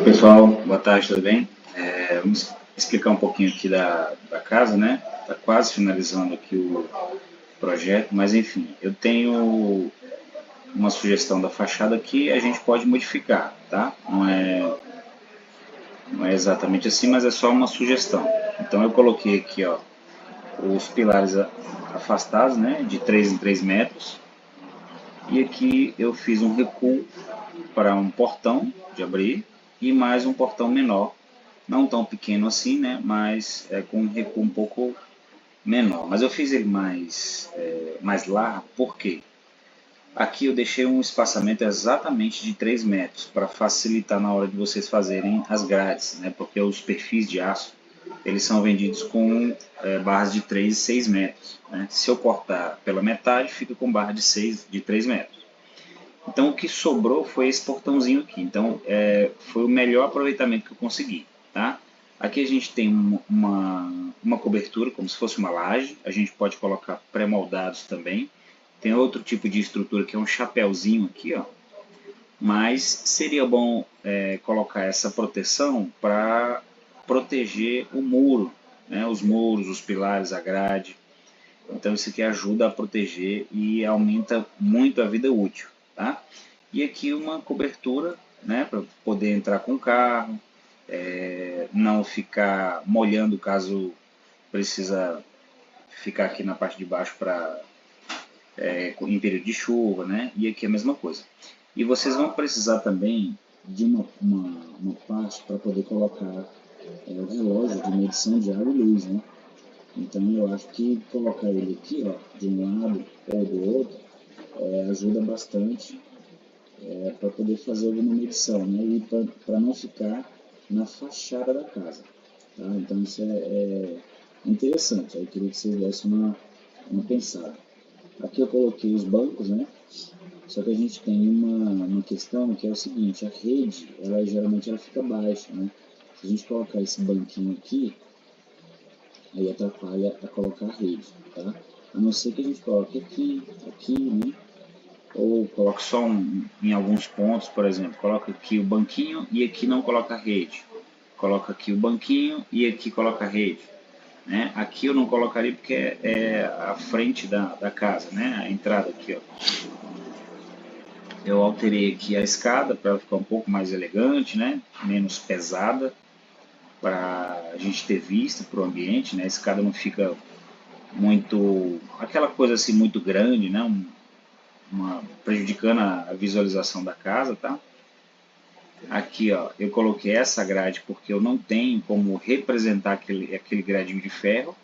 Pessoal, boa tarde, tudo bem? Vamos explicar um pouquinho aqui da casa, né? Está quase finalizando aqui o projeto, mas enfim, eu tenho uma sugestão da fachada que a gente pode modificar, tá? Não é exatamente assim, mas é só uma sugestão. Então eu coloquei aqui, ó, os pilares afastados, né? De 3 em 3 metros. E aqui eu fiz um recuo para um portão de abrir e mais um portão menor, não tão pequeno assim, né? Mas com um recuo um pouco menor. Mas eu fiz ele mais largo, por quê? Aqui eu deixei um espaçamento exatamente de 3 metros para facilitar na hora de vocês fazerem as grades, né? Porque os perfis de aço eles são vendidos com barras de 3 e 6 metros. Né? Se eu cortar pela metade, fica com barra de 3 metros. Então o que sobrou foi esse portãozinho aqui. Então foi o melhor aproveitamento que eu consegui. Tá? Aqui a gente tem uma cobertura, como se fosse uma laje. A gente pode colocar pré-moldados também. Tem outro tipo de estrutura que é um chapéuzinho aqui, ó. Mas seria bom colocar essa proteção para proteger o muro, né? Os muros, os pilares, a grade. Então isso aqui ajuda a proteger e aumenta muito a vida útil, tá? E aqui uma cobertura, né, para poder entrar com o carro, não ficar molhando caso precisa ficar aqui na parte de baixo para em período de chuva, né? E aqui a mesma coisa. E vocês vão precisar também de uma parte para poder colocar o relógio de medição de água e luz, né? Então eu acho que colocar ele aqui, ó, de um lado ou do outro, ajuda bastante para poder fazer alguma medição, né? E para não ficar na fachada da casa. Tá? Então isso é interessante. Aí eu queria que vocês dessem uma pensada. Aqui eu coloquei os bancos, né? Só que a gente tem uma questão que é o seguinte, a rede, ela geralmente ela fica baixa, né? Se a gente colocar esse banquinho aqui, aí atrapalha a colocar a rede, tá? A não ser que a gente coloque aqui, né? Ou coloque só em alguns pontos, por exemplo, coloca aqui o banquinho e aqui não coloca a rede. Coloca aqui o banquinho e aqui coloca a rede. Né? Aqui eu não colocaria porque é a frente da casa, né? A entrada aqui, ó. Eu alterei aqui a escada para ela ficar um pouco mais elegante, né? Menos pesada, para a gente ter vista para o ambiente, né? A escada não fica muito, aquela coisa assim muito grande, né? Prejudicando a visualização da casa, tá? Aqui, ó, eu coloquei essa grade porque eu não tenho como representar aquele gradinho de ferro,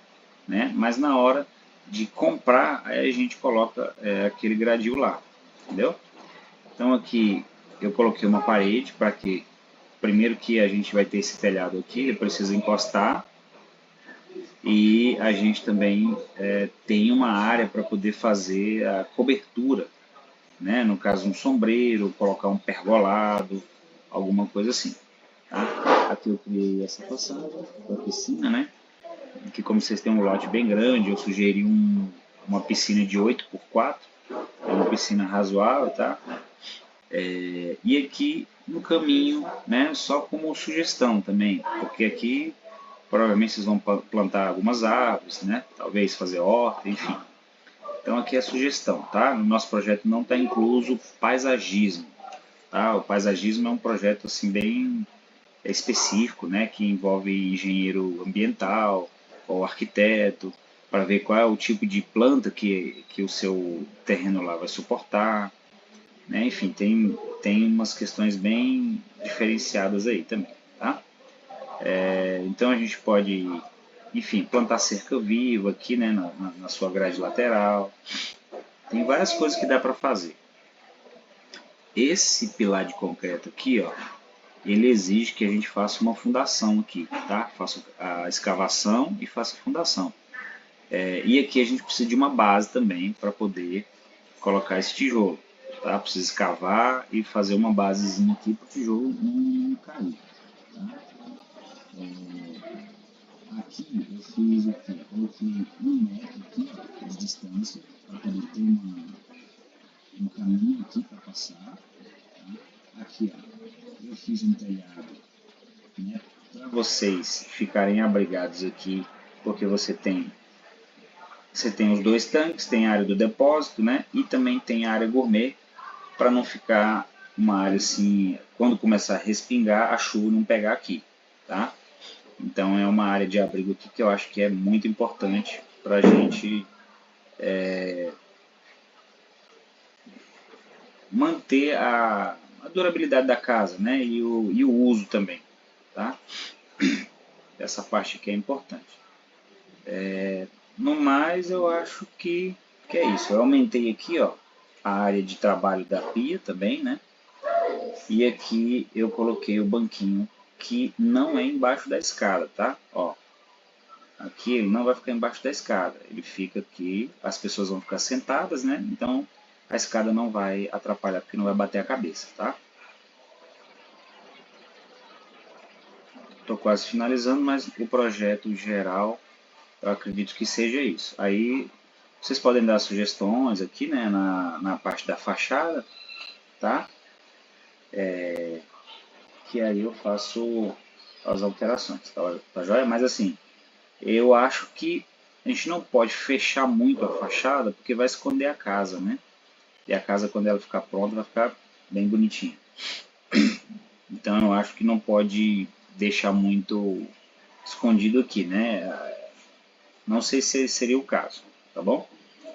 né? Mas na hora de comprar, aí a gente coloca aquele gradil lá, entendeu? Então aqui eu coloquei uma parede para que, primeiro que a gente vai ter esse telhado aqui, ele precisa encostar e a gente também tem uma área para poder fazer a cobertura, né? No caso um sombreiro, colocar um pergolado, alguma coisa assim. Tá? Aqui eu criei essa passagem para a piscina, né? Que como vocês têm um lote bem grande, eu sugeri uma piscina de 8 por 4, é uma piscina razoável, tá? E aqui no caminho, né, só como sugestão também, porque aqui provavelmente vocês vão plantar algumas árvores, né? Talvez fazer horta, enfim. Então aqui é a sugestão, tá? No nosso projeto não está incluso paisagismo, tá? O paisagismo é um projeto assim bem específico, né? Que envolve engenheiro ambiental ou arquiteto para ver qual é o tipo de planta que o seu terreno lá vai suportar, né? Enfim, tem umas questões bem diferenciadas aí também, tá? Então a gente pode, enfim, plantar cerca viva aqui, né, na sua grade lateral. Tem várias coisas que dá para fazer. Esse pilar de concreto aqui, ó, ele exige que a gente faça uma fundação aqui, tá? Faça a escavação e faça a fundação. E aqui a gente precisa de uma base também para poder colocar esse tijolo, tá? Precisa escavar e fazer uma basezinha aqui para o tijolo não cair, tá? Aqui eu fiz aqui, coloquei 1 metro aqui ó, de distância para poder ter um caminho aqui para passar. Tá? Aqui ó, eu eu fiz um telhado, né, para vocês ficarem abrigados aqui, porque você tem os dois tanques, tem a área do depósito, né, e também tem a área gourmet, para não ficar uma área assim, quando começar a respingar, a chuva não pegar aqui, tá? Então é uma área de abrigo aqui que eu acho que é muito importante para a gente manter a durabilidade da casa, né? E o uso também, tá? Essa parte aqui é importante. No mais, eu acho que é isso. Eu aumentei aqui, ó, a área de trabalho da pia também, né? E aqui eu coloquei o banquinho que não é embaixo da escada, tá? Ó, aqui ele não vai ficar embaixo da escada, ele fica aqui, as pessoas vão ficar sentadas, né? Então a escada não vai atrapalhar porque não vai bater a cabeça, tá? Estou quase finalizando, mas o projeto geral eu acredito que seja isso. Aí vocês podem dar sugestões aqui, né, na parte da fachada, tá? Que aí eu faço as alterações, tá joia? Mas assim, eu acho que a gente não pode fechar muito a fachada porque vai esconder a casa, né? E a casa, quando ela ficar pronta, vai ficar bem bonitinha. Então eu acho que não pode deixar muito escondido aqui, né? Não sei se seria o caso, tá bom?